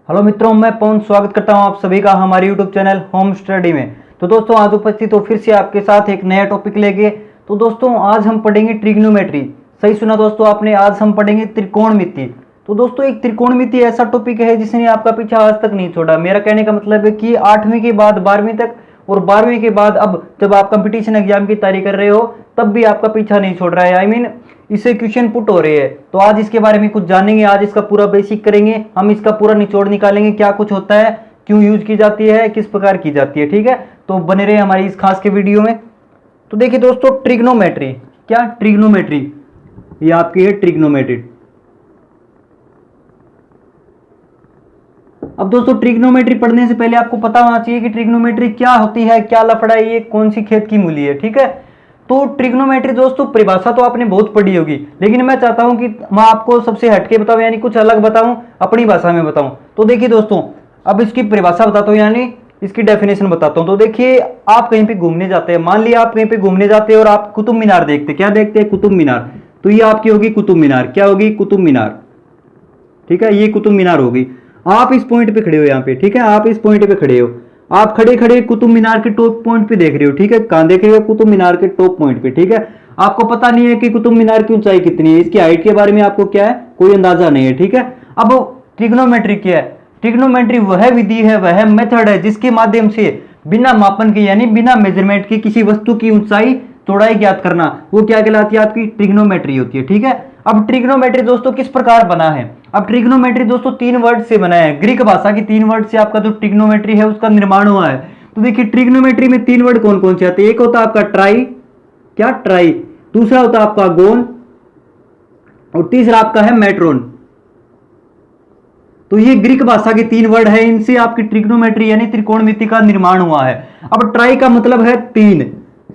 Hello मित्रों, मैं पवन स्वागत करता हूं आप सभी का हमारे यूट्यूब चैनल होम स्टडी में। तो दोस्तों आज उपस्थित हो फिर से आपके साथ एक नया टॉपिक लेके। तो दोस्तों आज हम पढ़ेंगे ट्रिग्नोमेट्री। सही सुना दोस्तों आपने, आज हम पढ़ेंगे त्रिकोणमिति। तो दोस्तों एक त्रिकोणमिति ऐसा टॉपिक है जिसने आपका पीछा आज तक नहीं छोड़ा। मेरा कहने का मतलब है कि 8वीं के बाद 12वीं तक और 12वीं के बाद अब जब आप कंपटीशन एग्जाम की तैयारी कर रहे हो तब भी आपका पीछा नहीं छोड़ रहा है। आई मीन इससे क्वेश्चन पुट हो रहे हैं। तो आज इसके बारे में कुछ जानेंगे, आज इसका पूरा बेसिक करेंगे, हम इसका पूरा निचोड़ निकालेंगे, क्या कुछ होता है, क्यों यूज की जाती है, किस प्रकार की जाती है। ठीक है, तो बने रहे हमारी इस खास के वीडियो में। तो देखिए दोस्तों, ट्रिग्नोमेट्री क्या, ट्रिग्नोमेट्री ये आपकी है ट्रिग्नोमेट्री। अब दोस्तों ट्रिग्नोमेट्री पढ़ने से पहले आपको पता होना चाहिए कि ट्रिग्नोमेट्री क्या होती है, क्या लफड़ा है, ये कौन सी खेत की मूली है। ठीक है, तो ट्रिग्नोमेट्री दोस्तों परिभाषा तो आपने बहुत पढ़ी होगी, लेकिन मैं चाहता हूं कि मैं आपको सबसे हटके बताऊं, यानी कुछ अलग बताऊं, अपनी भाषा में बताऊं। तो देखिए दोस्तों, अब इसकी परिभाषा बताता हूं, यानी इसकी डेफिनेशन बताता हूं। तो देखिए, आप कहीं पे घूमने जाते हैं, मान लिया आप कहीं पे घूमने जाते हैं और आप कुतुब मीनार देखते, क्या देखते हैं, कुतुब मीनार। तो ये आपकी होगी कुतुब मीनार, क्या होगी, कुतुब मीनार। ठीक है, ये कुतुब मीनार होगी। आप इस पॉइंट पे खड़े हो यहाँ पे, ठीक है, आप इस पॉइंट पे खड़े हो, आप खड़े खड़े कुतुब मीनार के टॉप पॉइंट पे देख रहे हो। ठीक है, कहां देख रहे हो, कुतुब मीनार के टॉप पॉइंट पे। ठीक है, आपको पता नहीं है कि कुतुब मीनार की ऊंचाई कितनी है, इसकी हाइट के बारे में आपको क्या है, कोई अंदाजा नहीं है। ठीक है, अब ट्रिग्नोमेट्री क्या है, ट्रिग्नोमेट्री वह विधि है, वह मेथड है जिसके माध्यम से बिना मापन के यानी बिना मेजरमेंट के किसी वस्तु की ऊंचाई चौड़ाई ज्ञात करना, वो क्या कहलाती है, आपकी ट्रिग्नोमेट्री होती है। ठीक है, अब ट्रिग्नोमेट्री दोस्तों किस प्रकार बना है। अब ट्रिग्नोमेट्री दोस्तों 3 वर्ड से बना है, ग्रीक भाषा की 3 वर्ड से आपका जो ट्रिग्नोमेट्री है उसका निर्माण हुआ है। तो देखिए ट्रिग्नोमेट्री में 3 वर्ड कौन कौन से आते हैं, एक होता है आपका ट्राई, क्या ट्राई, दूसरा होता है आपका गोन, और तीसरा आपका है मेट्रोन। तो ये ग्रीक भाषा के 3 वर्ड है, इनसे आपकी ट्रिग्नोमेट्री यानी त्रिकोणमिति का निर्माण हुआ है। अब ट्राई का मतलब है 3,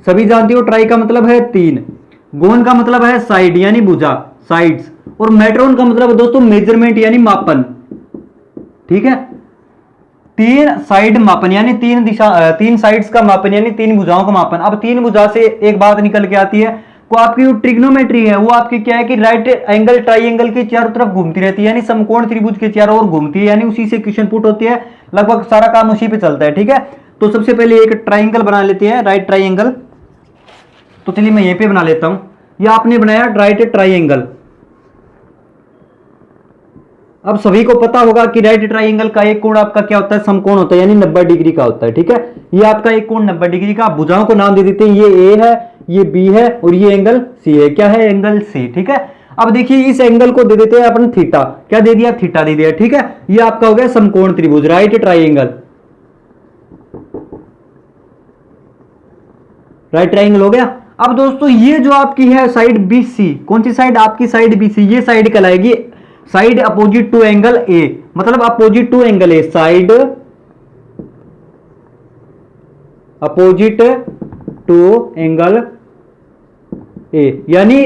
सभी जानते हो ट्राई का मतलब है 3। गोन का मतलब है साइड यानी भुजा, साइड्स, और मेट्रोन का मतलब दोस्तों मेजरमेंट यानी मापन। ठीक है, 3 साइड मापन यानी 3 दिशा, 3 साइड्स का मापन यानी 3 भुजाओं का मापन। अब 3 भुजा से एक बात निकल के आती है, को आपकी जो ट्रिग्नोमेट्री है वो आपकी क्या है कि राइट एंगल ट्राइंगल के चारों तरफ घूमती रहती है, यानी समकोण त्रिभुज के चारों ओर घूमती है, यानी उसी से क्वेश्चन पुट होती है, लगभग सारा काम उसी पे चलता है। ठीक है, तो सबसे पहले एक ट्राइंगल बना लेते हैं, राइट ट्राइंगल। तो चलिए मैं यहीं पे बना लेता हूं, ये आपने बनाया राइट ट्राइंगल। अब सभी को पता होगा कि राइट ट्राइंगल का एक कोण आपका क्या होता है, समकोण होता है, यानी 90 डिग्री का होता है। ठीक है, ये आपका एक कोण 90 डिग्री का। भुजाओं को नाम दे देते हैं, ये ए है, ये बी है और ये एंगल सी है, क्या है, एंगल सी। ठीक है, अब देखिए इस एंगल को दे देते हैं अपन थीटा, क्या दे दिया, थीटा दे दिया। ठीक है, ये आपका हो गया समकोण त्रिभुज, राइट ट्राइंगल, राइट ट्राइंगल हो गया। अब दोस्तों ये जो आपकी है साइड बी सी, कौन सी साइड, आपकी साइड बी सी, ये साइड कहलाएगी side opposite to angle A, मतलब opposite to angle A, side opposite to angle A, यानी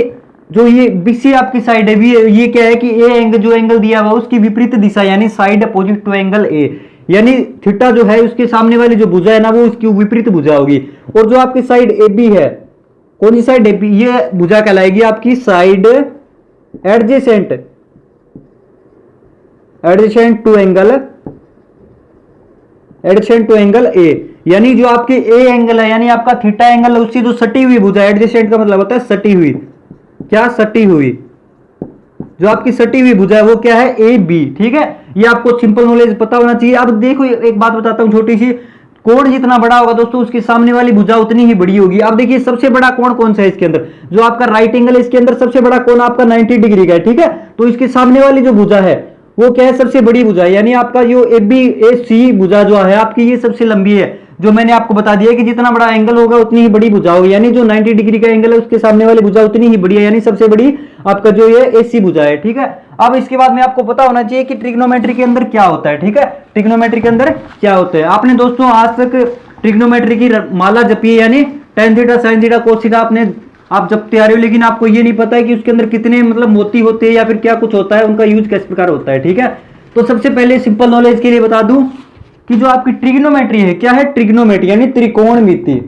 जो ये बीसी आपकी साइड है, ये क्या है कि ए एंगल, जो एंगल दिया हुआ उसकी विपरीत दिशा यानी side opposite to angle A, यानी थीटा जो है उसके सामने वाली जो भुजा है ना वो उसकी विपरीत भुजा होगी। और जो आपकी साइड ए बी है, कौन सी साइड ए बी, ये भुजा कहलाएगी आपकी side adjacent, adjacent to angle, adjacent to angle A, यानी जो आपके ए एंगल है यानी आपका थीटा एंगल है उसकी जो सटी हुई भुजा, एडजेसेंट का मतलब होता है सटी हुई, क्या, सटी हुई, जो आपकी सटी हुई भुजा है वो क्या है, ए बी। ठीक है, ये आपको सिंपल नॉलेज पता होना चाहिए। अब देखो एक बात बताता हूं छोटी सी, कोण जितना बड़ा होगा दोस्तों उसके सामने वाली भुजा उतनी ही बड़ी होगी। अब देखिए सबसे बड़ा कोण कौन सा है इसके अंदर, जो आपका राइट एंगल है इसके अंदर सबसे बड़ा कोण आपका 90 डिग्री का है। ठीक है, तो इसके सामने वाली जो भुजा है वो क्या है, सबसे बड़ी भुजा है, यानी आपका जो ए बी ए सी भुजा जो है आपकी ये सबसे लंबी है। जो मैंने आपको बता दिया कि जितना बड़ा एंगल होगा उतनी ही बड़ी भुजा होगी, यानी जो 90 डिग्री का एंगल है उसके सामने वाली भुजा उतनी ही बड़ी है, यानी सबसे बड़ी आपका जो ये एसी भुजा है। ठीक है, अब इसके बाद में आपको पता होना चाहिए कि ट्रिग्नोमेट्री के अंदर क्या होता है। ठीक है, ट्रिग्नोमेट्री के अंदर क्या होता है, आपने दोस्तों आज तक ट्रिग्नोमेट्री की माला जपी है, यानी tan theta sin theta cos theta आपने आप जपते आ रहे हो, लेकिन आपको ये नहीं पता है कि उसके अंदर कितने मतलब मोती होते हैं या फिर क्या कुछ होता है, उनका यूज किस प्रकार होता है। ठीक है, तो सबसे पहले सिंपल नॉलेज के लिए बता दूं कि जो आपकी ट्रिग्नोमेट्री है, क्या है, ट्रिग्नोमेट्री यानी त्रिकोणमिति।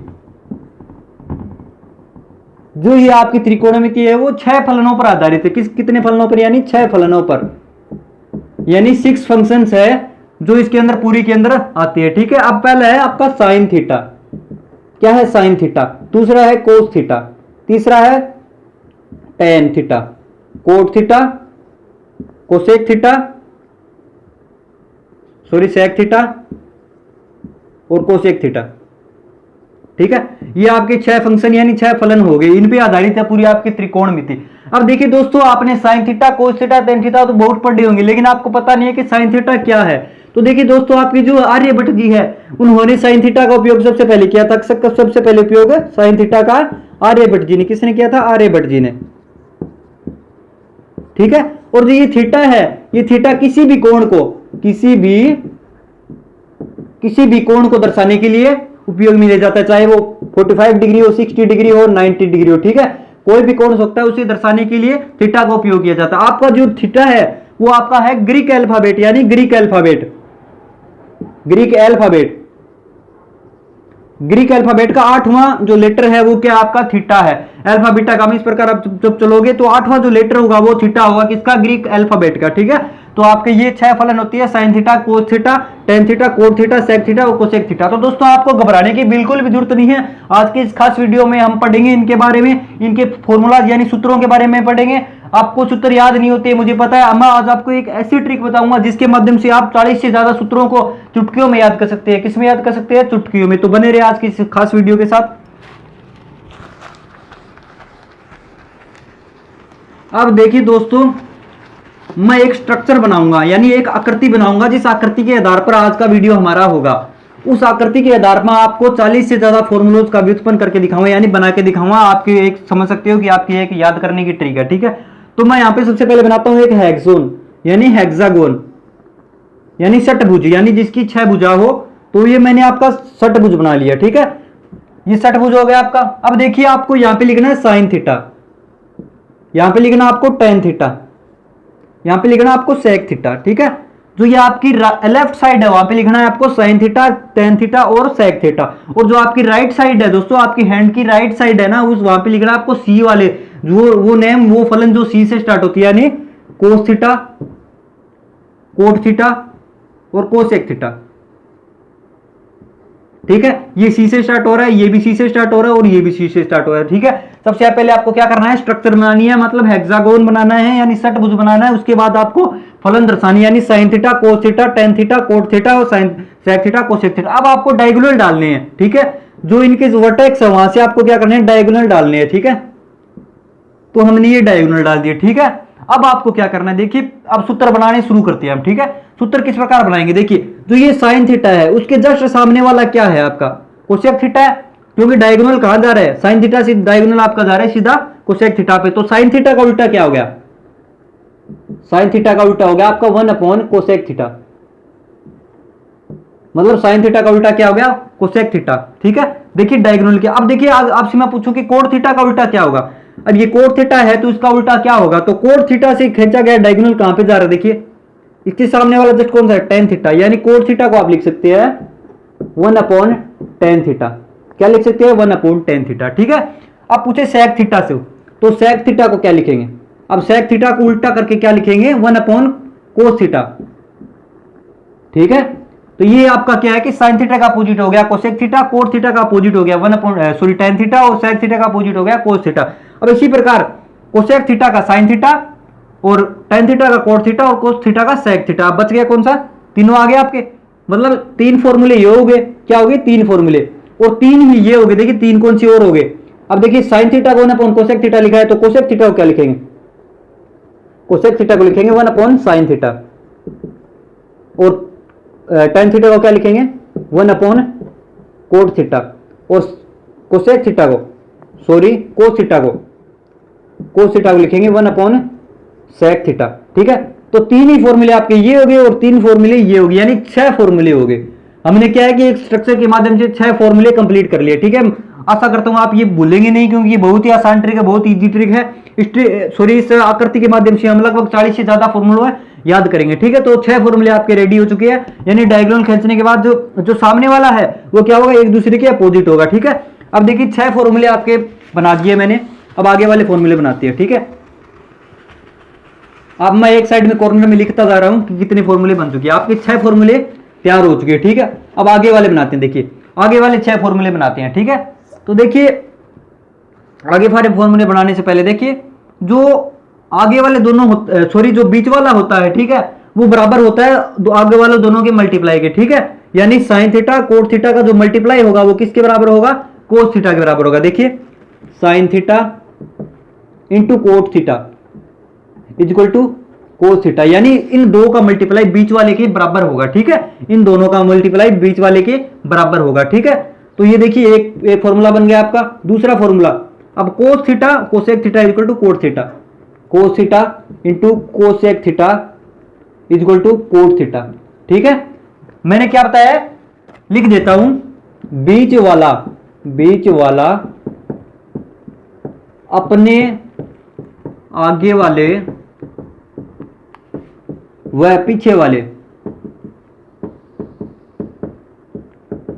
जो ये आपकी त्रिकोणमिति है वो 6 फलनों पर आधारित है, कितने फलनों पर, यानी 6 फलनों पर, यानी 6 फंक्शंस है जो इसके अंदर पूरी के अंदर आती है, ठीक है। अब पहला है आपका साइन थीटा, क्या है साइन थीटा, दूसरा है कोस थीटा, तीसरा है tan theta, cot theta, cosec theta, sorry sec theta और कोसेक थीटा, ठीक है। ये आपके 6 फंक्शन यानी 6 फलन हो गए, इन पे आधारित है पूरी आपकी त्रिकोणमिति। अब देखिए दोस्तों, आपने sign theta, cos theta, tan theta तो बहुत पढ़े होंगे, लेकिन आपको पता नहीं है कि साइन थीटा क्या है। तो देखिए दोस्तों, आपकी जो आर्यभट्ट जी है, उन्होंने साइन थीटा का उपयोग सबसे पहले किया था। सबसे पहले उपयोग साइन थीटा का आर्यभट्ट जी ने, किसने किया था, आर्यभट्ट जी ने, ठीक है। और जो ये थीटा है, ये थीटा किसी भी कोण को, किसी भी कोण को दर्शाने के लिए उपयोग में लिया जाता है, चाहे वो 45 डिग्री हो, 60 डिग्री हो, 90 डिग्री हो, ठीक है। कोई भी कोण हो सकता है, उसे दर्शाने के लिए थीटा का उपयोग किया जाता है। आपका जो थीटा है वो आपका है ग्रीक अल्फाबेट, यानी ग्रीक अल्फाबेट, ग्रीक अल्फाबेट का 8वां जो लेटर है वो क्या आपका थीटा है। अल्फा बीटा गामा इस प्रकार आप जब चलोगे तो 8वां जो लेटर होगा वो थीटा होगा, किसका, ग्रीक अल्फाबेट का, ठीक है। तो आपके ये 6 फलन होती है, sine theta, cos theta, tan theta, cot theta, sec theta और कोसेक थीटा। तो दोस्तों, आपको घबराने की बिल्कुल भी जरूरत नहीं है। आज के इस खास वीडियो में हम पढ़ेंगे इनके बारे में, इनके फॉर्मूलाज यानी सूत्रों के बारे में पढ़ेंगे। आपको सूत्र याद नहीं होते मुझे पता है, मैं आज आपको एक ऐसी ट्रिक बताऊंगा जिसके माध्यम से आप 40 से ज्यादा सूत्रों को चुटकियों में याद कर सकते हैं। किसमें याद कर सकते हैं, चुटकियों में। तो बने रहे आज की इस खास वीडियो के साथ। अब देखिए दोस्तों, मैं एक स्ट्रक्चर बनाऊंगा, यानी एक आकृति बनाऊंगा, जिस आकृति के आधार पर आज का वीडियो हमारा होगा। उस आकृति के आधार पर आपको 40 से ज्यादा फॉर्मूलोज का व्युत्पन्न करके दिखाऊंगा, यानी बना के दिखाऊंगा। आपकी एक समझ सकते हो कि आपकी एक याद करने की ट्रिक है, ठीक है। तो मैं यहां पे सबसे पहले बनाता हूं एक हेक्सोन, यानी हेक्सागोन, यानी षटभुज, यानी जिसकी 6 भुजा हो। तो ये मैंने आपका षटभुज बना लिया, ठीक है। ये षटभुज हो गया आपका। अब देखिए, आपको यहां पे लिखना है साइन थीटा, यहां पे लिखना आपको टेन थीटा, यहां पे लिखना आपको सेक थीटा, ठीक है। जो ये आपकी लेफ्ट साइड है वहां पे लिखना है आपको साइन थीटा, टेन थीटा और सेक थीटा। और जो आपकी राइट साइड है दोस्तों, आपकी हैंड की राइट साइड है ना, उस वहां पे लिखना है आपको सी वाले, वो नेम, वो फलन जो सी से स्टार्ट होती है, यानी कोस थीटा, कोट थीटा और कोसेक थीटा, ठीक है। ये सी से स्टार्ट हो रहा है, ये भी सी से स्टार्ट हो रहा है और ये भी सी से स्टार्ट हो रहा है, ठीक है। सबसे पहले आपको क्या करना है, स्ट्रक्चर बनानी है, मतलब हेक्सागोन बनाना है, यानी षटभुज बनाना है। उसके बाद आपको फलन दर्शानी, यानी sine theta, cos theta, tan theta, cot theta और sine sec theta, cosec theta. अब आपको डायगोनल डालने हैं, ठीक है। जो इनके वर्टेक्स है वहां से आपको क्या करना है, डायगोनल डालने हैं, ठीक है। तो हमने ये डायगोनल डाल दिए, ठीक है। अब आपको क्या करना है, देखिए अब सूत्र बनाने शुरू करते हैं हम, ठीक है। सूत्र किस प्रकार बनाएंगे, देखिए जो ये साइन थीटा है उसके जस्ट सामने वाला क्या है आपका, कोसेक थीटा है, क्योंकि डायगोनल कहां जा रहा है, साइन थीटा से डायगोनल आपका जा रहा है सीधा कोसेक थीटा पे। तो साइन थीटा का उल्टा क्या हो गया, साइन थीटा का उल्टा हो गया आपका 1 कोसेक थीटा, मतलब साइन थीटा का उल्टा क्या हो गया, कोसेक थीटा, ठीक है। देखिए डायगोनल क्या। अब देखिए आपसे मैं पूछूं कि कोट थीटा का उल्टा क्या होगा। अब ये कोट थीटा है तो इसका उल्टा क्या होगा, तो कोट थीटा से खींचा गया डायगोनल कहां पे जा रहा है, देखिए इसके सामने वाला जस्ट कौन सा है, टेन थीटा, यानी कोट थीटा को आप लिख सकते हैं 1/10 थीटा। क्या लिख सकते हैं, 1/10 थीटा, ठीक है। अब पूछे सेक थीटा से, तो सेक थीटा को क्या लिखेंगे, अब सेक थीटा को उल्टा करके क्या लिखेंगे, 1/cos थीटा, ठीक है। तो ये आपका क्या है कि साइन थीटा का अपोजिट हो गया कोसेक थीटा, कोट थीटा का अपोजिट हो गया टेन थीटा और सेक थीटा का अपोजिट हो गया कोस थीटा। अब इसी प्रकार कोसेक थीटा का साइन थीटा और टेन थीटा का कोट थीटा और कोस थीटा का सेक थीटा। बच गया कौन सा, तीनों आ गए आपके, मतलब 3 फॉर्मूले ये हो गए, क्या हो गए 3 फॉर्मूले, और 3 ही ये हो गए। देखिए 3 कौन सी और हो गए। अब देखिए साइन थीटा को 1 कोसेक थीटा लिखा है, तो कोसेक थीटा को क्या लिखेंगे, कोसेक थीटा को लिखेंगे 1 साइन थीटा, और टेन थीटा को क्या लिखेंगे 1 कोट थीटा, और कोसेक थीटा को कोस थीटा को लिखेंगे 1 सेक थीटा, ठीक है। तो 3 ही फॉर्मूले आपके ये हो गए और 3 फॉर्मूले ये हो गए, यानी 6 फॉर्मूले हो गए। हमने क्या है कि एक स्ट्रक्चर के माध्यम से 6 फॉर्मूले कंप्लीट कर लिए, ठीक है। आशा करता हूं आप ये भूलेंगे नहीं, क्योंकि ये बहुत ही आसान ट्रिक है, बहुत इजी ट्रिक है। इस आकृति के माध्यम से हम लगभग 40 से ज्यादा फॉर्मूले याद करेंगे, ठीक है। तो 6 फॉर्मूले आपके रेडी हो चुके हैं, यानी डायगोनल खींचने के बाद जो सामने वाला है वो क्या होगा, एक दूसरे के अपोजिट होगा, ठीक है। अब देखिए 6 फॉर्मूले आपके बना दिए मैंने, अब आगे वाले फॉर्मूले बनाते हैं, ठीक है। अब मैं एक साइड में कॉर्नर में लिखता जा रहा हूं कि कितने फॉर्मूले बन चुके हैं। आपके 6 फॉर्मूले तैयार हो चुके हैं, ठीक है। अब आगे वाले बनाते हैं, देखिए आगे वाले 6 फॉर्मूले बनाते हैं, ठीक है। तो देखिए आगे वाले फॉर्मूले बनाने से पहले देखिए जो आगे वाले दोनों सॉरी जो बीच वाला होता है, ठीक है, वो बराबर होता है आगे वाले दोनों के मल्टीप्लाई के, ठीक है। यानी साइन थीटा कोट थीटा का जो मल्टीप्लाई होगा वो किसके बराबर होगा, कोस थीटा के बराबर होगा। देखिए sine theta into cot theta is equal to cos theta, यानी इन दो का मल्टीप्लाई बीच वाले के बराबर होगा, ठीक है। इन दोनों का मल्टीप्लाई बीच वाले के बराबर होगा, ठीक है। तो ये देखिए एक फॉर्मूला बन गया आपका। दूसरा फॉर्मूला, अब cos theta cosec theta is equal to cot theta, cos theta into cosec theta is equal to cot theta, ठीक है। मैंने क्या बताया, लिख देता हूं, बीच वाला अपने आगे वाले व पीछे वाले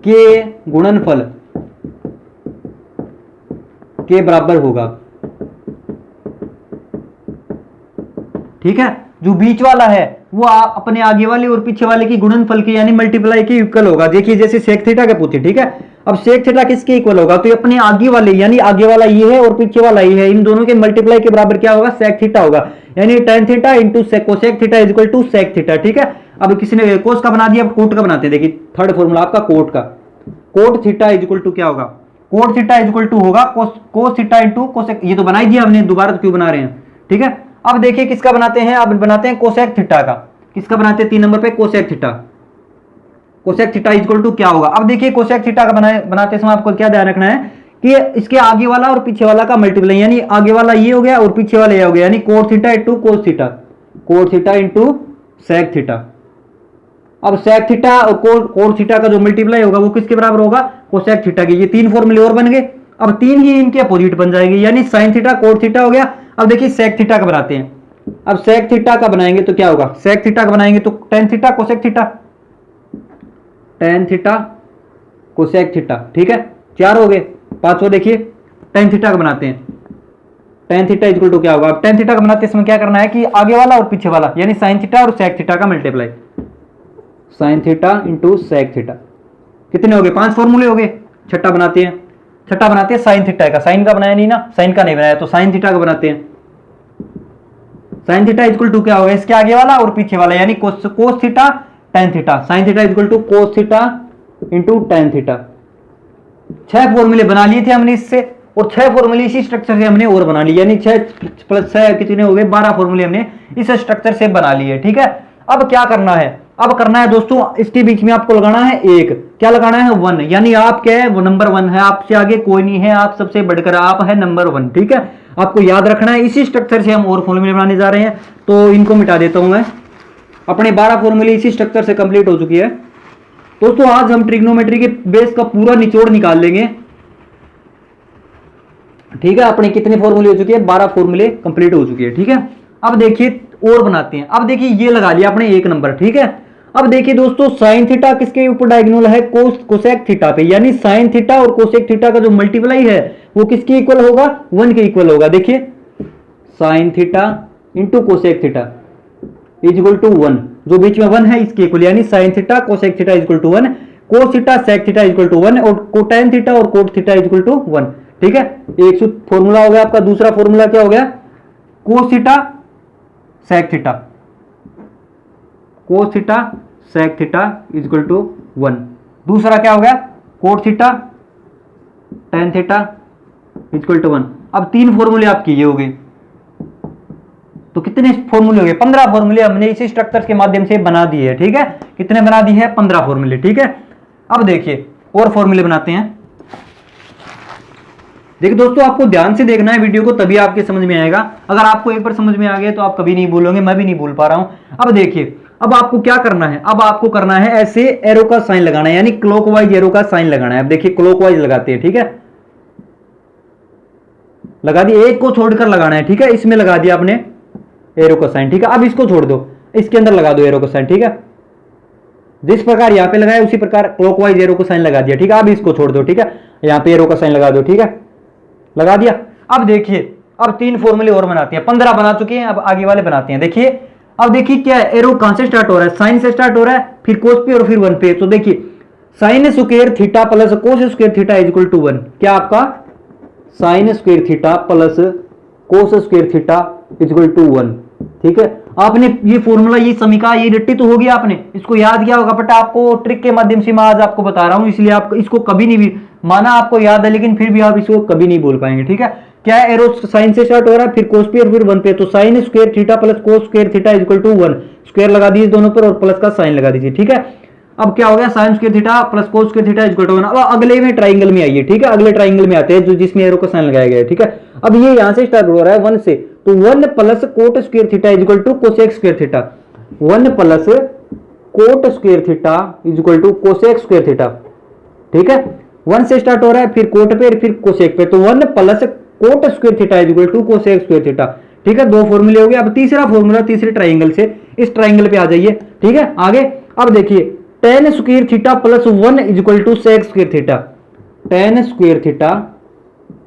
के गुणनफल के बराबर होगा, ठीक है। जो बीच वाला है वो अपने आगे वाले और पीछे वाले की गुणनफल के यानी मल्टीप्लाई के इक्वल होगा। देखिए जैसे सेक थीटा के पूछे, ठीक है। अब सेक थीटा किसके इक्वल होगा, तो अपने आगे वाले यानी आगे वाला ये है और पीछे वाला ये है, इन दोनों के मल्टीप्लाई के बराबर क्या होगा, सेक थीटा होगा। यानी tan theta into cosec theta is equal to sec theta, ठीक है। अब किसी ने कोस का बना दिया, अब कोट का बनाते हैं। देखिए थर्ड फॉर्मूला आपका कोट का, cot theta is equal to क्या होगा, cot theta is equal to होगा कोस थीटा इंटू कोसेक, ये तो बना ही दिया हमने, दोबारा तो क्यों बना रहे हैं, ठीक है। अब देखिए किसका बनाते हैं, अब बनाते हैं कोसेक थीटा का। किसका बनाते हैं, 3 नंबर पे cosec theta, cosec theta is equal to क्या होगा। अब देखिए कोसेक थीटा का बनाते समय आपको क्या ध्यान रखना है कि इसके आगे वाला और पीछे वाला का मल्टीप्लाई, यानी आगे वाला ये हो गया और पीछे वाला ये हो गया, यानी cot theta into cos theta, cot theta into sec theta. अब सेक थीटा और कोट थीटा का जो मल्टीप्लाई होगा वो किसके बराबर होगा, कोसेक थीटा के। ये 3 फॉर्मूले और बन गए। अब 3 ही इनके अपोजिट बन जाएंगे, यानी साइन थीटा कोट थीटा हो गया। अब देखिए सेक थीटा का बनाते हैं। अब सेक थीटा का बनाएंगे तो क्या होगा, सेक थीटा का बनाएंगे तो tan theta cosec theta, tan theta cosec theta, ठीक है। 4 हो गए। 5वां देखिए टेन थीटा का बनाते हैं, टेन थीटा इक्वल टू क्या होगा। अब टेन थीटा का बनाते समय क्या करना है कि आगे वाला और पीछे वाला यानी साइन थीटा और सेक थीटा का multiply, sine theta into sec theta. कितने हो गए, 5 फॉर्मूले हो गए। छठा बनाते हैं साइन थीटा का, साइन का बनाया नहीं ना, साइन का नहीं बनाया, तो साइन थीटा का बनाते हैं। साइन थीटा इक्वल टू क्या होगा, इसके आगे वाला और पीछे वाला यानी cos theta tan theta, sine theta equal to cos theta into tan theta. 6 फॉर्मूले बना लिए थे हमने इससे, और 6 फॉर्मूले इसी स्ट्रक्चर से हमने और बना लिए, यानी 6 + 6 कितने हो गए, 12 फॉर्मूले हमने इस स्ट्रक्चर से बना लिए, ठीक है। अब क्या करना है, अब करना है दोस्तों, इसके बीच में आपको लगाना है 1, क्या लगाना है 1, यानी आप क्या है, वो नंबर 1 है, आपसे आगे कोई नहीं है, आप सबसे बढ़कर आप है नंबर 1, ठीक है। आपको याद रखना है, इसी स्ट्रक्चर से हम और फॉर्मूले बनाने जा रहे हैं। तो इनको मिटा देता हूं मैं, अपने 12 फॉर्मूले इसी स्ट्रक्चर से कंप्लीट हो चुकी है। दोस्तों आज हम ट्रिग्नोमेट्री के बेस का पूरा निचोड़ निकाल लेंगे, ठीक है। अपने कितने फॉर्मूले हो चुके हैं, 12 फॉर्मूले कंप्लीट हो चुके हैं, ठीक है। अब देखिए और बनाते हैं। अब देखिए ये लगा लिया अपने 1 नंबर, ठीक है। अब देखिए दोस्तों साइन थीटा किसके ऊपर डायगोनल है, कोसेक थीटा पे, यानी साइन थीटा और कोसेक थीटा का जो मल्टीप्लाई है वो किसके इक्वल होगा, 1 के इक्वल होगा। देखिए sine theta into cosec theta is equal to 1, जो बीच में 1 है इसके इक्वल, यानी sine theta cosec theta is equal to 1, cos theta sec theta is equal to 1 और कोटेन थीटा और cot theta is equal to 1, ठीक है। एक फॉर्मूला हो गया आपका। दूसरा फॉर्मूला क्या हो गया, cos theta sec theta, cos theta sec theta is equal to 1। दूसरा क्या हो गया, cot theta tan theta is equal to 1। अब 3 फॉर्मूले आपके ये हो गए, तो कितने फॉर्मूले हो गए, 15 फॉर्मूले हमने इसी स्ट्रक्चर के माध्यम से बना दिए, ठीक है। कितने बना दिए हैं, 15 फॉर्मूले, ठीक है। अब देखिए और फॉर्मूले बनाते हैं। देखिए दोस्तों आपको ध्यान से देखना है वीडियो को, तभी आपके समझ में आएगा। अगर आपको एक बार समझ में आ गया तो आप कभी नहीं भूलोगे, मैं भी नहीं भूल पा रहा हूं। अब देखिए अब आपको क्या करना है, अब आपको करना है ऐसे एरो का साइन लगाना है, यानी क्लॉकवाइज एरो का साइन लगाना है। अब देखिए क्लॉकवाइज लगाते हैं, ठीक है। लगा दिया, एक को छोड़कर लगाना है, ठीक है। इसमें लगा दिया आपने एरो का साइन, ठीक है। अब इसको छोड़ दो, इसके अंदर लगा दो एरो का साइन, ठीक है। जिस प्रकार यहां पे लगाया उसी प्रकार क्लॉकवाइज एरो का साइन लगा दिया, ठीक है। अब इसको छोड़ दो, ठीक है। यहां पे एरो का साइन लगा दो, ठीक है, लगा दिया। अब देखिए अब 3 फॉर्मूले और बनाते हैं, 15 बना चुके हैं, अब आगे वाले बनाते हैं। देखिए अब देखिए क्या है, एरो कहां से स्टार्ट हो रहा है, साइन से स्टार्ट हो रहा है, फिर कोस पे और फिर 1 पे। तो देखिए sine square theta plus cos square theta is equal to 1। क्या आपका sine square theta plus cos square theta is equal to 1। ठीक है, आपने ये फॉर्मूला, ये समीकरण, ये रट्टी तो होगी, आपने इसको याद किया होगा, बट आपको ट्रिक के माध्यम से मैं आज आपको बता रहा हूं, इसलिए आप इसको कभी नहीं भी माना, आपको याद है लेकिन फिर भी आप इसको कभी नहीं बोल पाएंगे। ठीक है, क्या है, एरो साइन से स्टार्ट हो रहा है, फिर कोस पे और फिर 1 पे। तो sine square theta plus cos square theta is equal to 1। Square लगा दीजिए दोनों पर और प्लस का साइन लगा दीजिए। ठीक है, अब क्या हो गया, sine square theta plus cos square theta is equal to 1। अब अगले में ट्राइंगल में आइए। ठीक है, अगले ट्राइंगल में आते हैं जो जिसमें एरो का साइन लगाया गया है। ठीक है, अब ये यहां से स्टार्ट हो रहा है 1 से, तो 1 plus cot square theta is equal to cosec square theta. 1 plus cot square theta is equal to cosec square theta. ठीक है, 1 से स्टार्ट हो रहा है, फिर कोट पे फिर कोसेक पे, तो 1 plus cot square theta is equal to cosec square theta. ठीक है, 2 फॉर्मूले हो गए। अब तीसरा फॉर्मूला, तीसरे ट्राइंगल से इस ट्राइंगल पे आ जाइए। ठीक है, आगे अब देखिए tan square theta plus 1 is equal to sec square theta. tan square theta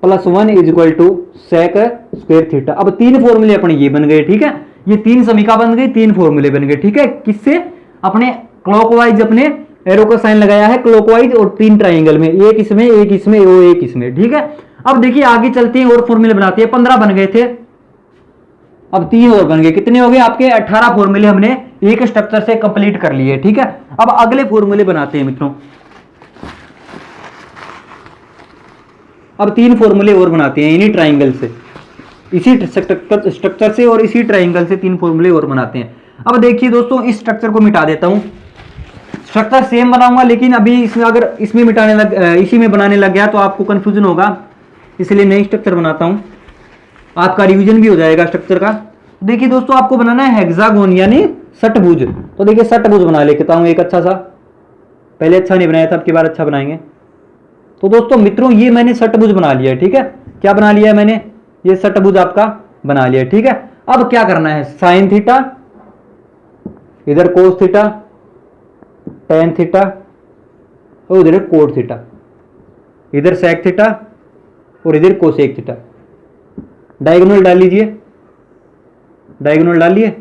plus 1 is equal to sec square theta. अब 3 फॉर्मूले अपने ये बन गए। ठीक है, ये 3 समीकरण बन गई, 3 फॉर्मूले बन गए। ठीक है, किससे, अपने क्लॉकवाइज अपने एरो का साइन लगाया है क्लॉकवाइज, और 3 ट्राइंगल में, एक इसमें एक इसमें और एक इसमें। ठीक है, अब देखिए आगे चलते हैं और फॉर्मूले बनाते हैं। 15 बन गए थे, अब 3 और बन गए। कितने हो गए आपके, 18 फॉर्मूले हमने एक स्ट्रक्चर से कंप्लीट कर लिए। ठीक है, अब अगले फॉर्मूले बनाते हैं मित्रों। अब 3 फॉर्मूले और बनाते हैं इन्हीं ट्राइंगल से, इसी स्ट्रक्चर से और इसी ट्राइंगल से 3 फॉर्मूले और बनाते हैं। अब देखिए दोस्तों, इस स्ट्रक्चर को मिटा देता हूं, स्ट्रक्चर सेम बनाऊंगा, लेकिन अभी इसमें अगर इसमें मिटाने लग, इसी में बनाने लग गया तो आपको कंफ्यूजन होगा, इसलिए नई स्ट्रक्चर बनाता हूं, आपका रिवीजन भी हो जाएगा स्ट्रक्चर का। देखिए दोस्तों, आपको बनाना है हेक्सागोन यानी षटभुज। तो देखिए षटभुज बना लेता हूं एक अच्छा सा, पहले अच्छा नहीं बनाया था, अब की बार अच्छा बनाएंगे। तो दोस्तों मित्रों, ये मैंने षटभुज बना लिया है। ठीक है, क्या बना लिया है मैंने, ये षटभुज आपका बना लिया है। ठीक है, अब क्या करना है, साइन थीटा, इधर कोस थीटा, टेन थीटा और इधर कोट थीटा, इधर सेक थीटा और इधर कोसेक थीटा। डायगोनल डाल लीजिए, डायगोनल डाल लिए।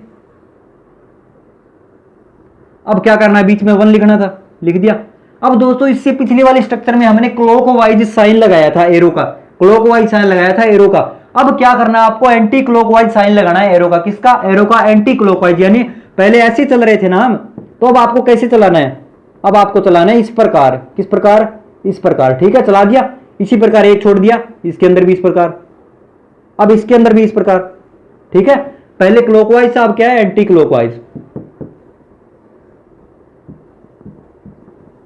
अब क्या करना है, बीच में 1 लिखना था, लिख दिया। अब दोस्तों, इससे पिछले वाले स्ट्रक्चर में हमने क्लॉकवाइज साइन लगाया था एरो का, क्लॉकवाइज साइन लगाया था एरो का। अब क्या करना है आपको, एंटी क्लॉकवाइज साइन लगाना है एरो का। किसका, एरो का एंटी क्लॉकवाइज, यानी पहले ऐसे चल रहे थे ना हम, तो अब आपको कैसे चलाना है, अब आपको चलाना है इस प्रकार। किस प्रकार, इस प्रकार। ठीक है, चला दिया। इसी प्रकार एक छोड़ दिया, इसके अंदर भी इस प्रकार, अब इसके अंदर भी इस प्रकार। ठीक है, पहले क्लॉकवाइज था, अब क्या है, एंटी क्लॉकवाइज।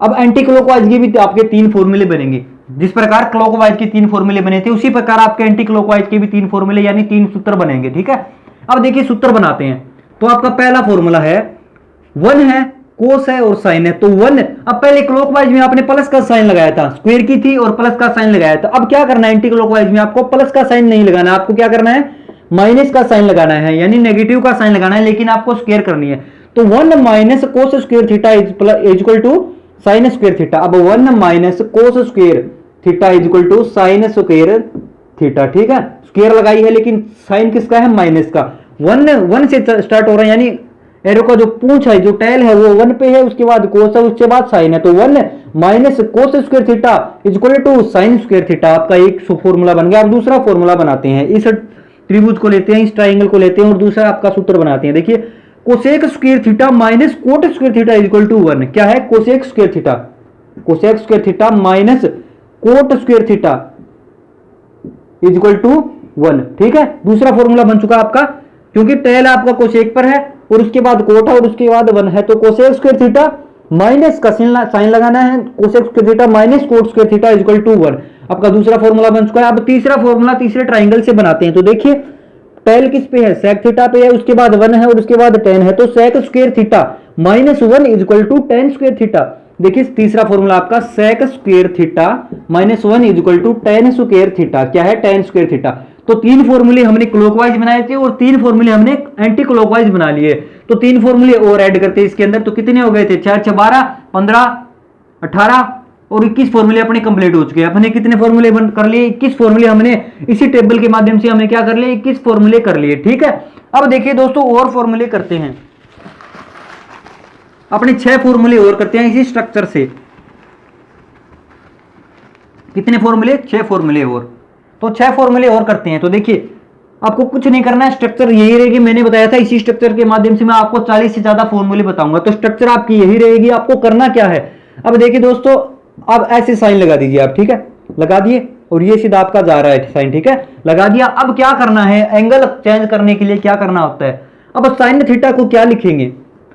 अब एंटी क्लॉकवाइज के भी आपके 3 फॉर्मूले बनेंगे। जिस प्रकार क्लॉकवाइज के 3 फॉर्मूले बने थे, उसी प्रकार आपके एंटी क्लॉकवाइज के भी 3 फॉर्मूले यानी 3 सूत्र बनेंगे। ठीक है, अब देखिए सूत्र बनाते हैं। तो आपका पहला फॉर्मूला है, 1 है, कोस है और साइन है। तो 1, अब पहले क्लॉकवाइज में आपने प्लस का साइन लगाया था, स्क्वायर की थी और प्लस का साइन लगाया था। अब क्या करना है, एंटी क्लॉकवाइज में आपको प्लस का साइन नहीं लगाना, आपको क्या करना है, माइनस का साइन लगाना है, यानी नेगेटिव का साइन लगाना है, लेकिन आपको स्क्वायर करनी है। तो 1 minus cos square theta is equal to sine square theta. अब 1 minus cos square theta is equal to sine square theta. ठीक है, स्क्वायर लगाई है लेकिन साइन किसका है, माइनस का। 1 से स्टार्ट हो रहा है, यानी एरो का जो पूंछ है, जो टेल है वो 1 पे है, उसके बाद कोस है, उसके बाद साइन है। तो 1 minus cos square theta is equal to sine square theta. आपका एक फॉर्मूला बन गया। अब दूसरा फॉर्मूला बनाते हैं, इस त्रिभुज को लेते हैं, इस ट्राइंगल को लेते हैं और दूसरा आपका सूत्र बनाते हैं। देखिए, cosec square theta minus cot square theta is equal to 1। क्या है, cosec square theta, cosec square theta minus cot square theta is equal to 1। ठीक है, दूसरा फॉर्मूला बन चुका आपका, क्योंकि टेल आपका कोसेक पर है और उसके बाद कोट है और उसके बाद 1 है। तो कोसेक स्क्वायर थीटा माइनस का साइन लगाना है, cosec square theta minus cot square theta is equal to 1। आपका दूसरा फॉर्मूला बन चुका है। अब तीसरा फॉर्मूला तीसरे ट्राइंगल से बनाते हैं। तो देखिए, टेल किस पे है, सेक थीटा पे है, उसके बाद 1 है और उसके बाद टेन है। तो sec square theta minus 1 is equal to tan square theta. देखिए, तीसरा फॉर्मूला आपका sec square theta minus 1 is equal to tan square theta. क्या है, टेन स्क्वायर थीटा। तो 3 फॉर्मूले हमने क्लॉकवाइज बनाए थे और 3 फॉर्मूले हमने एंटी क्लॉकवाइज बना लिए। तो 3 फॉर्मूले और ऐड करते हैं इसके अंदर, तो कितने हो गए थे, 4 6 12 15 18 और 21 फॉर्मूले अपने कंप्लीट हो चुके हैं। अपने कितने फॉर्मूले बन कर लिए? 21 फॉर्मूले हमने इसी टेबल के माध्यम से हमने क्या कर लिए? 21 फॉर्मूले कर लिए। ठीक है, अब देखिए दोस्तों और फॉर्मूले करते हैं, अपने 6 फॉर्मूले और करते हैं इसी स्ट्रक्चर से। कितने फॉर्मूले? 6 फॉर्मूले और। तो 6 फॉर्मूले और करते हैं। तो देखिए आपको कुछ नहीं करना है, स्ट्रक्चर यही रहेगी। मैंने बताया था इसी स्ट्रक्चर के माध्यम से मैं आपको 40 से ज्यादा फॉर्मूले बताऊंगा। तो स्ट्रक्चर आपकी यही रहेगी। आपको करना क्या है? अब देखिए दोस्तों, अब ऐसे साइन लगा दीजिए आप। ठीक है, लगा दिए और ये सीधा आपका जा रहा है साइन। ठीक है, लगा दिया। अब क्या करना है? एंगल चेंज करने के लिए क्या करना होता है? अब साइन थीटा को क्या लिखेंगे?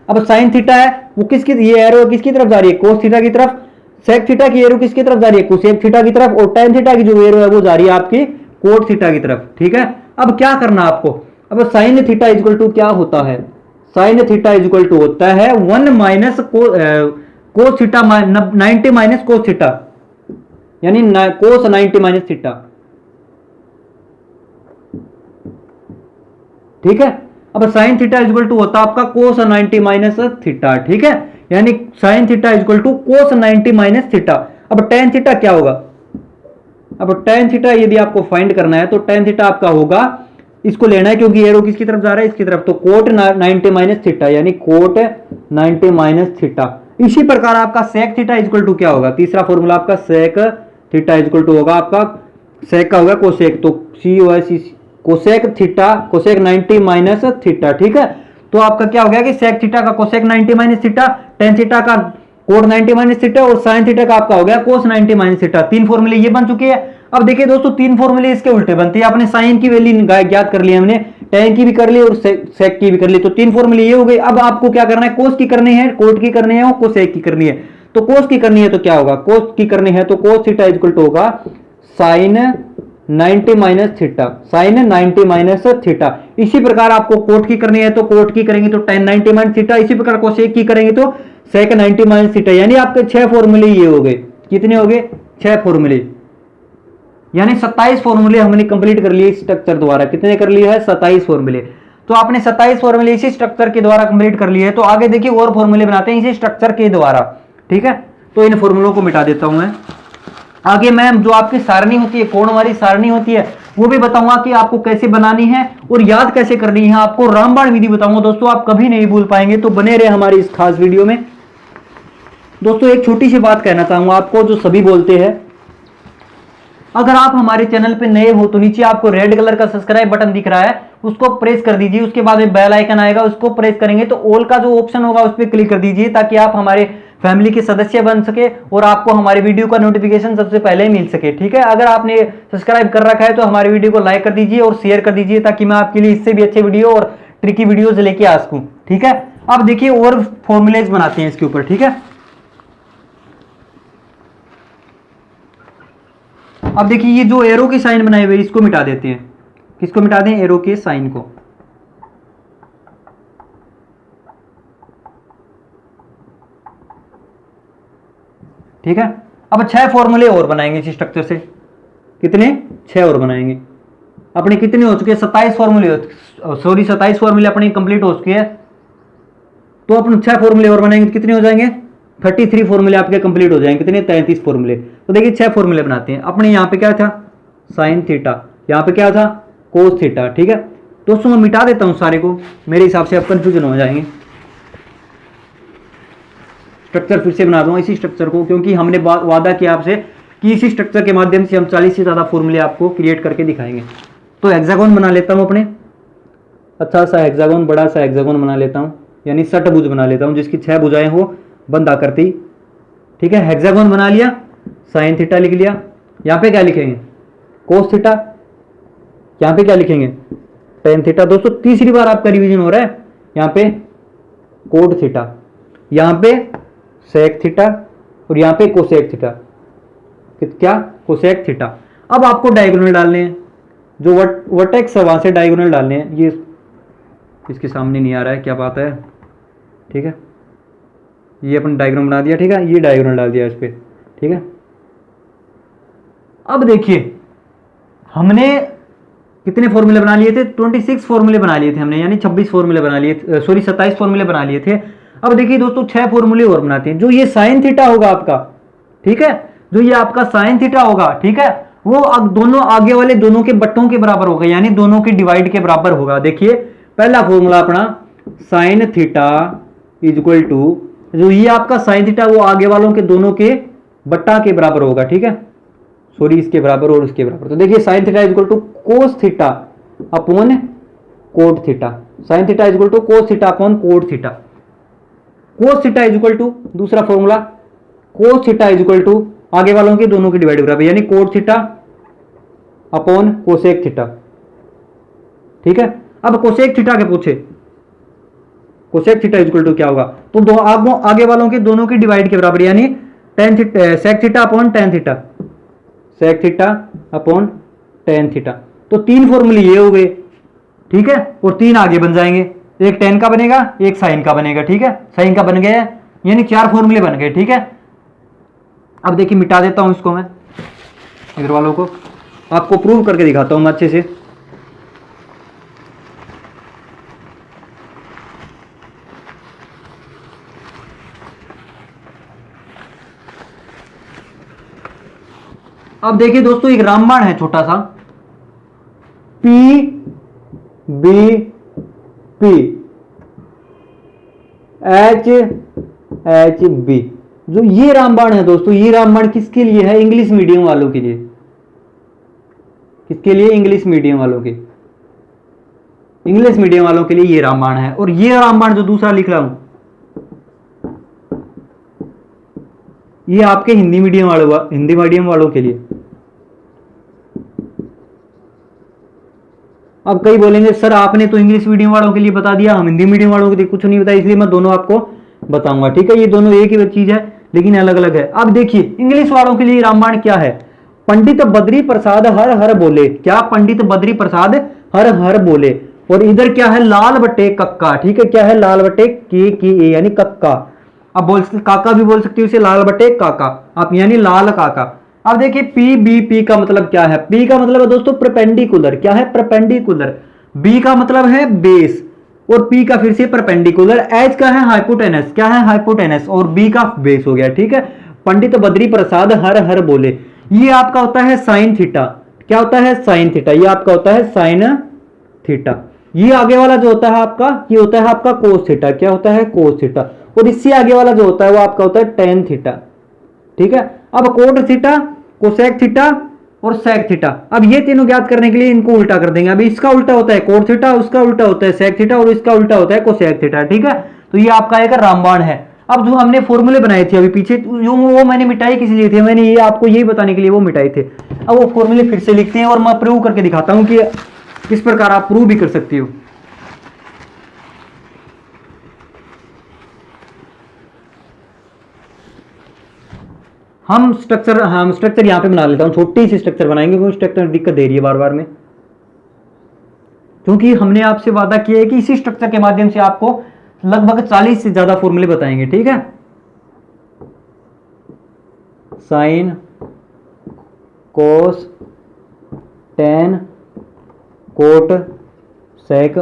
अब साइन थीटा है वो किसकी, ये एरो किसकी तरफ जा रही है? कोस थीटा की तरफ। सेक थीटा की एरो किसकी तरफ जा रही है? कोसेक थीटा की तरफ। और टेन थीटा की जो एरो है वो जा रही है आपकी कोट थीटा की तरफ। ठीक है, अब क्या करना आपको? अब साइन थीटा इक्वल टू क्या होता है? साइन थीटा इक्वल टू होता है 1 minus cos theta 90 minus cos theta, यानी कोस 90 माइनस थीटा। ठीक है, अब साइन थीटा इक्वल टू होता है आपका कोस 90 माइनस थीटा। ठीक है, यानी sine theta equal to cos 90 minus theta. अब टेन थीटा क्या होगा? अब टेन थीटा यदि आपको फाइंड करना है तो टेन थीटा आपका होगा, इसको लेना है क्योंकि एरो किसकी तरफ जा रहा है? इसकी तरफ। तो कोट 90 माइनस थीटा, यानी कोट 90 माइनस थीटा। इसी प्रकार आपका सेक थीटा इक्वल टू क्या होगा? तीसरा फॉर्मूला आपका सेक थीटा इक्वल टू होगा आपका, सेक का होगा कोसेक, तो cosec theta, cosec 90 minus theta. ठीक है, तो आपका क्या हो गया कि सेक थीटा का cosec 90 minus theta, tan theta का कोट 90 माइनस थीटा और साइन थीटा का आपका हो गया कोस 90 माइनस थीटा। 3 फॉर्मूले ये बन चुके हैं। अब देखिए दोस्तों 3 फॉर्मूले इसके उल्टे बनते हैं। आपने साइन की वैल्यू ज्ञात कर ली, हमने टेन की भी कर ली और सेक की भी कर ली। तो 3 फॉर्मूले ये हो गए। अब आपको क्या करना है? कोस की करनी है, कोट की करनी है और कोसेक की करनी है। तो कोस की करनी है तो क्या होगा? कोस की करनी है तो कोस थीटा इक्वल टू होगा sine 90 minus theta, sine 90 minus theta. इसी प्रकार आपको कोट की करनी है तो कोट की करेंगे तो टेन 90 माइनस थीटा। इसी प्रकार कोसेक की करेंगे तो सेक 90 माइनस थीटा। यानी आपके 6 फॉर्मूले ये हो गए। कितने हो गए? 6 फॉर्मूले, यानी 27 फॉर्मूले हमने कंप्लीट कर लिए इस स्ट्रक्चर द्वारा। कितने कर लिए हैं? 27 फॉर्मूले। तो आपने 27 फॉर्मूले इसी स्ट्रक्चर के द्वारा कंप्लीट कर लिए है। तो आगे देखिए और फॉर्मूले बनाते हैं इसी स्ट्रक्चर के द्वारा। ठीक है, तो इन फॉर्मूलों को मिटा देता हूं मैं। आगे मैं जो आपकी सारणी होती है, कोण वाली सारणी होती है, वो भी बताऊंगा कि आपको कैसे बनानी है और याद कैसे करनी है। आपको रामबाण विधि बताऊंगा दोस्तों, आप कभी नहीं भूल पाएंगे। तो बने रहे हमारी इस खास वीडियो में। दोस्तों एक छोटी सी बात कहना चाहूंगा आपको, जो सभी बोलते हैं, अगर आप हमारे चैनल पे नए हो तो नीचे आपको रेड कलर का सब्सक्राइब बटन दिख रहा है, उसको प्रेस कर दीजिए। उसके बाद में बेल आइकन आएगा, उसको प्रेस करेंगे तो ऑल का जो ऑप्शन होगा उस पर क्लिक कर दीजिए, ताकि आप हमारे फैमिली के सदस्य बन सके और आपको हमारे वीडियो का नोटिफिकेशन सबसे पहले मिल सके। ठीक है, अगर आपने सब्सक्राइब कर रखा है तो हमारे वीडियो को लाइक कर दीजिए और शेयर कर दीजिए, ताकि मैं आपके लिए इससे भी अच्छे वीडियो और ट्रिकी वीडियोज लेके आ सकूं। ठीक है, अब देखिए और फॉर्मूलेज बनाते हैं इसके ऊपर। ठीक है, अब देखिए ये जो एरो की साइन बनाए हुए इसको मिटा देते हैं। किसको मिटा दें? एरो के साइन को। ठीक है, अब 6 फॉर्मूले और बनाएंगे इस स्ट्रक्चर से। कितने? 6 और बनाएंगे। अपने कितने हो चुके हैं? 27 फॉर्मूले, सॉरी 27 फॉर्मूले अपने कंप्लीट हो चुके हैं। तो अपन 6 फॉर्मूले और बनाएंगे, कितने हो जाएंगे? 33 फॉर्मूले आपके कंप्लीट हो जाएंगे। कितने? 33 फॉर्मूले। तो देखिए 6 फॉर्मूले बनाते हैं। अपने यहाँ पे क्या था? Sine theta. यहाँ पे क्या था? कोस थीटा। ठीक है दोस्तों, मैं मिटा देता हूँ सारे को, मेरे हिसाब से अब कंफ्यूजन हो जाएंगे। स्ट्रक्चर फिर से बना दूंगा इसी स्ट्रक्चर को, क्योंकि हमने वादा किया आपसे कि इसी स्ट्रक्चर के माध्यम से हम 40 से ज़्यादा फॉर्मूले आपको क्रिएट करके दिखाएंगे। तो हेक्सागोन बना लेता हूँ अपने, अच्छा सा हेक्सागोन, बड़ा सा हेक्सागोन बना लेता हूँ, यानी षटभुज बना लेता हूँ जिसकी 6 भुजाएं हो बंद आकृति। ठीक है, हेक्सागोन बना लिया, साइन थीटा लिख लिया। यहाँ पे क्या लिखेंगे? Cos theta. यहाँ पे क्या लिखेंगे? Tan theta. दोस्तों तीसरी बार आपका रिवीजन हो रहा है। यहाँ पे कोट थीटा, यहाँ पे सेक थीटा और यहाँ पे कोसेक थीटा। क्या? Cosec theta. अब आपको डायगोनल डालने हैं, जो वर्टेक्स है वहां से डायगोनल डालने हैं। ये इसके सामने नहीं आ रहा है, क्या बात है। ठीक है, ये अपन डायग्राम बना दिया। ठीक है, ये डायगोनल डाल दिया इस पर। ठीक है, अब देखिए हमने कितने फॉर्मूले बना लिए थे? 26 फॉर्मूले बना लिए थे हमने, यानी 26 फॉर्मूले बना लिए थे, सॉरी 27 फॉर्मूले बना लिए थे। अब देखिए दोस्तों 6 फॉर्मूले और बनाते हैं। जो ये साइन थीटा होगा आपका, ठीक है। जो ये आपका साइन थीटा होगा, ठीक है, वो अब दोनों आगे वाले दोनों के बट्टों के बराबर होगा, यानी दोनों के डिवाइड के बराबर होगा। देखिए पहला फॉर्मूला अपना sine theta is equal to, जो ये आपका साइन थीटा वो आगे वालों के दोनों के बट्टा के बराबर होगा, ठीक है, सॉरी इसके बराबर और इसके बराबर। तो देखिए sine theta is equal to cos theta upon cot theta, sine theta is equal to cos theta upon cot theta. Cos theta is equal to दूसरा formula cos theta is equal to आगे वालों के दोनों के divide बराबर, यानी cot theta upon cosec theta, ठीक है। अब कोसेक थीटा के पूछे, cosec theta is equal to क्या होगा, तो दो आगे वालों के दोनों के डिवाइड के बराबर, यानी tan theta sec theta upon tan theta, sec theta upon tan theta. तो तीन फॉर्मूले ये हो गए, ठीक है, और तीन आगे बन जाएंगे, एक टेन का बनेगा एक साइन का बनेगा, ठीक है, साइन का बन गया, यानी चार फॉर्मूले बन गए, ठीक है। अब देखिए मिटा देता हूं इसको मैं, इधर वालों को आपको प्रूव करके दिखाता हूं मैं अच्छे से। अब देखिए दोस्तों एक रामबाण है छोटा सा, P B P H H B, जो ये रामबाण है दोस्तों, ये रामबाण किसके लिए है, इंग्लिश मीडियम वालों के लिए। किसके लिए, इंग्लिश मीडियम वालों के, इंग्लिश मीडियम वालों के लिए ये रामबाण है। और ये रामबाण जो दूसरा लिख रहा हूं, ये आपके हिंदी मीडियम वालों के लिए। अब कई बोलेंगे सर आपने तो इंग्लिश मीडियम वालों के लिए बता दिया, हम हिंदी मीडियम वालों के लिए कुछ नहीं बताया, इसलिए मैं दोनों आपको बताऊंगा, ठीक है। ये दोनों एक ही चीज है लेकिन अलग अलग है। अब देखिए इंग्लिश वालों के लिए रामबाण क्या है, पंडित बद्री प्रसाद हर हर बोले, क्या, पंडित बद्री प्रसाद हर हर बोले, और इधर क्या है, लाल बट्टे कक्का, ठीक है, क्या है, लाल बट्टे के ए यानी कक्का। अब बोल सकते काका भी बोल सकते हो इसे, लाल बट्टे काका, आप यानी लाल काका। अब देखिए पी बी पी का मतलब क्या है, पी का मतलब है दोस्तों परपेंडिकुलर, क्या है, परपेंडिकुलर, बी का मतलब है बेस, और पी का फिर से परपेंडिकुलर, एच का है हाइपोटेनस, क्या है, हाइपोटेनस, और बी का बेस हो गया, ठीक है। पंडित बद्री प्रसाद हर हर बोले, ये आपका होता है साइन थीटा, क्या होता है, साइन थीटा, ये आपका होता है साइन थीटा। ये आगे वाला जो होता है आपका, ये होता है आपका कोस थीटा, क्या होता है, कोस थीटा। और इससे आगे वाला जो होता है वो आपका होता है टेन थीटा, ठीक है। अब कोट थीटा, कोसेक थीटा और सेक थीटा, अब ये तीनों ज्ञात करने के लिए इनको उल्टा कर देंगे। अभी इसका उल्टा होता है कोट थीटा, उसका उल्टा होता है सेक थीटा, और इसका उल्टा होता है कोसेक थीटा, ठीक है। तो ये आपका एक रामबाण है। अब जो हमने फॉर्मूले बनाए थे अभी पीछे, जो वो मैंने मिटाई किस लिए थे, मैंने ये आपको यही बताने के लिए वो मिटाए थे। अब वो फॉर्मूले फिर से लिखते हैं और मैं प्रूव करके दिखाता हूं कि किस प्रकार आप प्रूव भी कर सकते हो। हम स्ट्रक्चर यहां पे बना लेता हूं, छोटी सी स्ट्रक्चर बनाएंगे, क्योंकि स्ट्रक्चर दिक्कत दे रही है बार बार में, क्योंकि हमने आपसे वादा किया है कि इसी स्ट्रक्चर के माध्यम से आपको लगभग 40 से ज्यादा फॉर्मूले बताएंगे, ठीक है। Sine, cos, tan, cot, sec,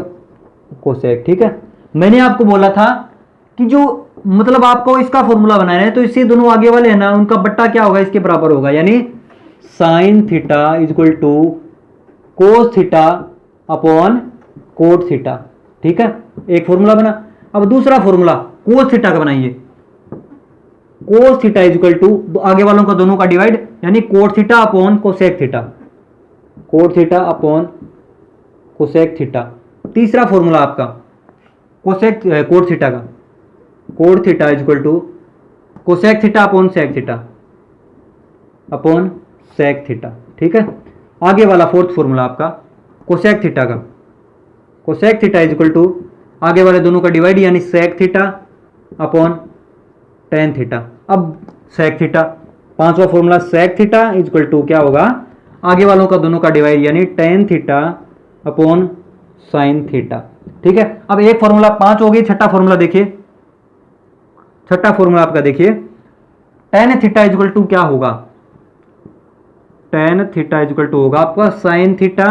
cosec, ठीक है। मैंने आपको बोला था कि जो मतलब आपको इसका फॉर्मूला बनाना है, तो इससे दोनों आगे वाले हैं ना, उनका बट्टा क्या होगा, इसके बराबर होगा, यानी sine theta is equal to cos theta upon cot theta, ठीक है। एक फॉर्मूला बना। अब दूसरा फॉर्मूला कोस थीटा का बनाइए, cos theta is equal to आगे वालों का दोनों का डिवाइड, यानी cot theta upon cosec theta, cot theta upon cosec theta. तीसरा फॉर्मूला आपका कोसेक कोट थीटा का, cot theta is equal to cosec theta upon sec theta upon sec theta, ठीक है। आगे वाला फोर्थ फॉर्मूला आपका कोसेक थीटा का, cosec theta is equal to आगे वाले दोनों का डिवाइड, यानी sec theta upon tan theta. अब सेक थीटा, पांचवा formula sec theta is equal to क्या होगा, आगे वालों का दोनों का डिवाइड, यानी tan theta upon sine theta, ठीक है। अब एक फॉर्मूला 5 हो गई। छठा फॉर्मूला देखिए, छठा फॉर्मूला आपका देखिए, tan theta is equal to क्या होगा, tan theta is equal to होगा आपका साइन थीटा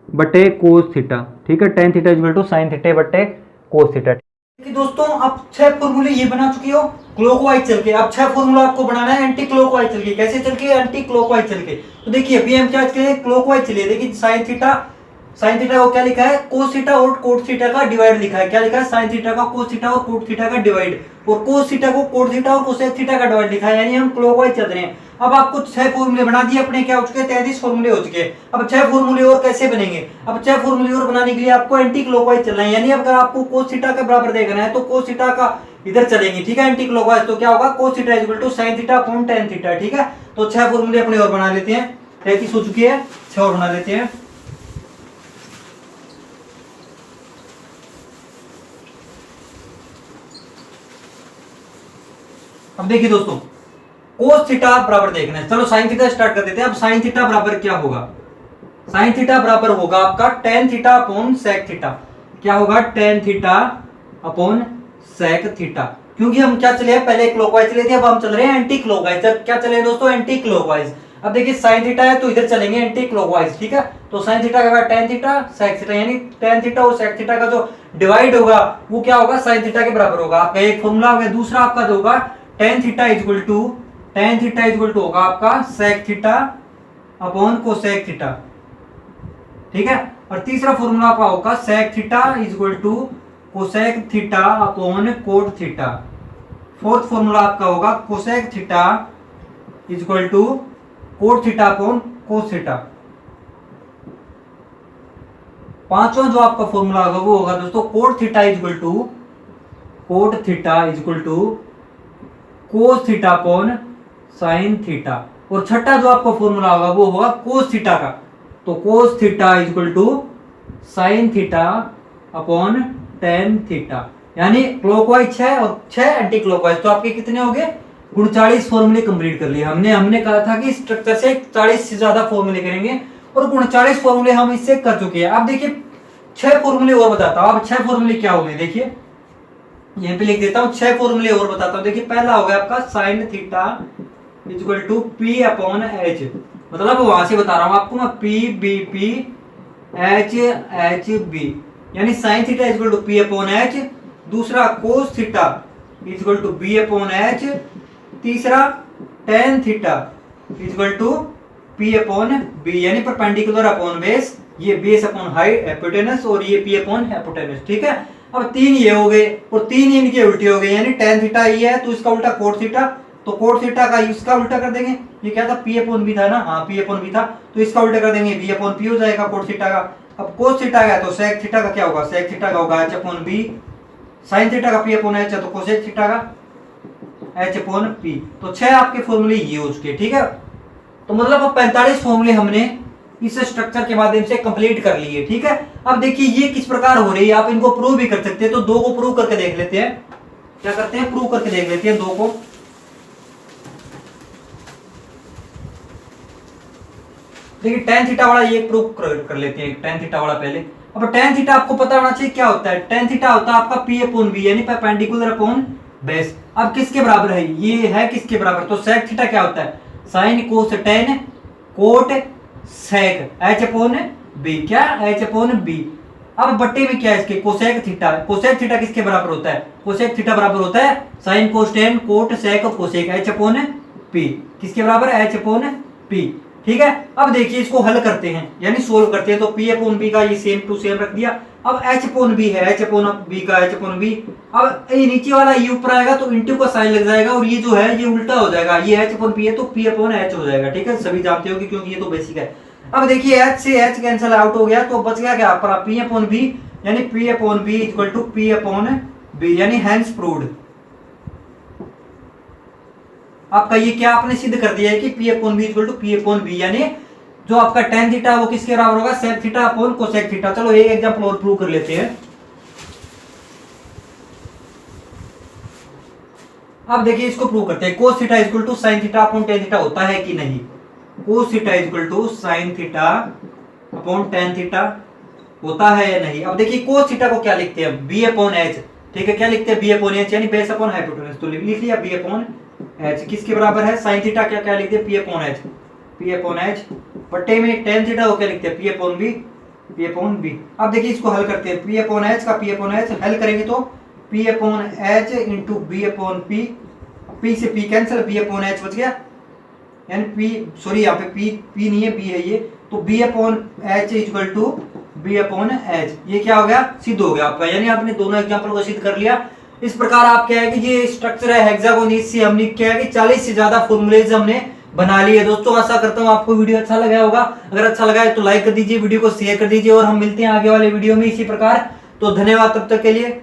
बटे कोस थीटा, ठीक है। Tan theta is equal to sine theta बटे कोस थीटा। कि दोस्तों आप 6 फॉर्मूले ये बना चुके हो क्लॉकवाइज चल के। अब 6 फॉर्मूला आपको बनाना है एंटी क्लॉकवाइज चल के। कैसे चल के? एंटी क्लॉकवाइज चल के। तो देखिए अभी हम क्या चले, क्लॉकवाइज चलिए। देखिए साइन थीटा को क्या लिखा है, कोस थीटा और कोट थीटा का डिवाइड लिखा है। क्या लिखा है? साइन थीटा का कोस थीटा और कोट थीटा का डिवाइड, और कोस थीटा को कोट थीटा और कोसेक थीटा का डिवाइड लिखा है, यानी हम क्लॉकवाइज चल रहे हैं। अब आपको 6 फॉर्मूले बना दिए अपने, क्या हो चुके हैं? 33 फॉर्मूले हो चुके हैं। अब 6 फॉर्मूले और कैसे बनेंगे? अब 6 फॉर्मूले और बनाने के लिए आपको एंटी क्लॉकवाइज चलना है, यानी अगर आपको कोस थीटा के बराबर देखना है तो कोस थीटा का इधर चलेंगे, ठीक है, एंटी क्लॉकवाइज। तो क्या होगा? Cos theta equal to sine theta upon tan theta, ठीक है। तो 6 फॉर्मूले अपने और बना लेते हैं। 33 हो चुकी है, 6 और बना लेते हैं। अब देखिए दोस्तों, कोस थीटा बराबर देखना है। चलो साइन थीटा स्टार्ट कर देते हैं। अब साइन थीटा बराबर क्या होगा? साइन थीटा बराबर होगा आपका tan theta upon sec theta. क्या होगा? Tan theta upon sec theta. क्योंकि हम क्या चले हैं, पहले क्लॉकवाइज चले थे, अब हम चल रहे हैं एंटी क्लॉकवाइज। अब क्या चले दोस्तों? Anti clockwise. अब देखिए साइन थीटा है तो इधर चलेंगे एंटी क्लॉकवाइज, ठीक है। तो साइन थीटा का टेन थीटा सेक थीटा, यानी टेन थीटा और सेक थीटा का जो डिवाइड होगा वो क्या होगा? साइन थीटा के बराबर होगा। आपका एक फॉर्मूला हो गया। दूसरा आपका जो होगा टेन थीटा इक्वल टू होगा आपका sec theta upon cosec theta, ठीक है। और तीसरा फॉर्मूला आपका होगा sec theta equal to cosec theta upon cot theta. Fourth formula आपका होगा cosec theta equal to cot theta upon cos theta. पांचवा जो आपका फॉर्मूला होगा वो होगा दोस्तों cot theta equal to cos theta upon sine theta. और छठा जो आपका फॉर्मूला होगा वो होगा कोस थीटा का। तो cos theta equal to sine theta upon tan theta, यानी क्लॉकवाइज 6 और 6 एंटी क्लॉकवाइज। तो आपके कितने हो गए? 39 फॉर्मूले कंप्लीट कर लिए हमने। हमने कहा था कि स्ट्रक्चर से 40 से ज्यादा फॉर्मूले करेंगे, और 39 फॉर्मूले हम इससे कर चुके हैं। अब देखिए 6 फॉर्मूले और बताता हूं। अब 6 फॉर्मूले क्या हो गए देखिए, यहां पे लिख देता हूं। 6 फॉर्मूले और बताता हूं। देखिए पहला हो गया आपका sine theta equal to P upon H, मतलब वहां से बता रहा हूं आपको मैं, P B P H H B, यानी sine theta equal to P upon H. दूसरा cos theta equal to B upon H. तीसरा tan theta equal to P upon B, यानी परपेंडिकुलर अपॉन बेस, ये बेस अपॉन हाइट हिपोटेनस और ये P upon हिपोटेनस, ठीक है। अब 3 ये हो गए और 3 इनके उल्टे हो गए, यानी टेन थीटा ये है तो इसका उल्टा कोट थीटा, तो कोट थीटा का इसका उल्टा कर देंगे। ये क्या था? पी अपॉन बी था ना, हाँ पी अपॉन बी था, तो इसका उल्टा कर देंगे, बी अपॉन पी हो जाएगा कोट थीटा का। अब कोस थीटा का तो सेक थीटा का क्या होगा? सेक थीटा का होगा H upon B. Sine theta का पी अपॉन एच है तो कोसेक थीटा का एच अपॉन पी। तो 6 आपके फॉर्मूले ये हो चुके, ठीक है। तो मतलब अब 45 फॉर्मूले हमने इस स्ट्रक्चर के माध्यम से कंप्लीट कर लिए, ठीक है। अब देखिए ये किस प्रकार हो रही है, आप इनको प्रूव भी कर सकते हैं। तो 2 को प्रूव करके देख लेते हैं। क्या करते हैं? प्रूव करके देख लेते हैं 2 को। देखिए टेन थीटा वाला ये प्रूव कर लेते हैं, टेन थीटा वाला पहले। अब टेन थीटा आपको पता होना चाहिए क्या होता है। टेन थीटा होता है आपका पी अपॉन बी, यानी परपेंडिकुलर अपॉन बेस। अब किसके बराबर है? ये है किसके बराबर? तो सेक थीटा क्या होता है? Sine cos tan cot sec H upon B. क्या? H upon B. अब बट्टे में क्या है इसके? Cosec theta. कोसेक थीटा किसके बराबर होता है? कोसेक थीटा बराबर होता है sine cos tan cot sec cosec H upon P. किसके बराबर? एच अपॉन पी, ठीक है। अब देखिए इसको हल करते हैं, यानी सोल्व करते हैं। तो पी अपॉन बी का ये सेम टू सेम रख दिया। अब एच अपॉन बी है, एच अपॉन बी का एच अपॉन बी। अब ये नीचे वाला ये ऊपर आएगा तो इंटू का साइन लग जाएगा, और ये जो है ये उल्टा हो जाएगा। ये एच अपॉन पी है तो पी अपॉन एच हो जाएगा, ठीक है। सभी जानते होंगे क्योंकि ये तो बेसिक है। अब देखिए एच से एच कैंसिल आउट हो गया, तो बच गया क्या? पी अपॉन बी, यानी P upon B equal to P upon B, यानी हेंस प्रूव्ड। आपका ये क्या आपने सिद्ध कर दिया है कि P upon B equal to P upon B, यानी जो आपका टेन थीटा वो किसके बराबर होगा? Sec theta upon cosec theta. चलो एक एग्जांपल और प्रूव कर लेते हैं। अब देखिए इसको प्रूव करते हैं। Cos theta equal to sine theta upon tan theta होता है कि नहीं? Cos theta equal to sine theta upon tan theta होता है या नहीं? अब देखिए कोस थीटा को क्या लिखते हैं? बी अपॉन एच, ठीक है। क्या लिखते हैं? बी अपॉन एच, यानी बेस अपॉन हाइपोटेनस। तो लिख लिया बी अपॉन एच। किसके बराबर है? साइन थीटा क्या क्या लिखते हैं? P upon H, P upon H. बट्टे में टेन थीटा को क्या लिखते हैं? P upon B, P upon B. अब देखिए इसको हल करते हैं। पी अपॉन एच का पी अपॉन एच हल करेंगे तो P upon H into B upon P, P से P cancel, B upon H बच गया, यानी पी, सॉरी यहाँ पे पी नहीं है, बी है ये, तो B upon H equal to B upon H, ये क्या हो गया, सिद्ध हो गया आपका, यानी आपने दोनों एग्जांपल को सिद्ध कर लिया। इस प्रकार आप क्या है कि ये स्ट्रक्चर है हेक्सागोन, इससे हमने क्या है कि 40 से ज्यादा फॉर्मूलेज हमने बना लिए। दोस्तों आशा करता हूँ आपको वीडियो अच्छा लगा होगा, अगर अच्छा लगा है तो लाइक कर दीजिए, वीडियो को शेयर कर दीजिए, और हम मिलते हैं आगे वाले वीडियो में इसी प्रकार। तो धन्यवाद तब तक के लिए।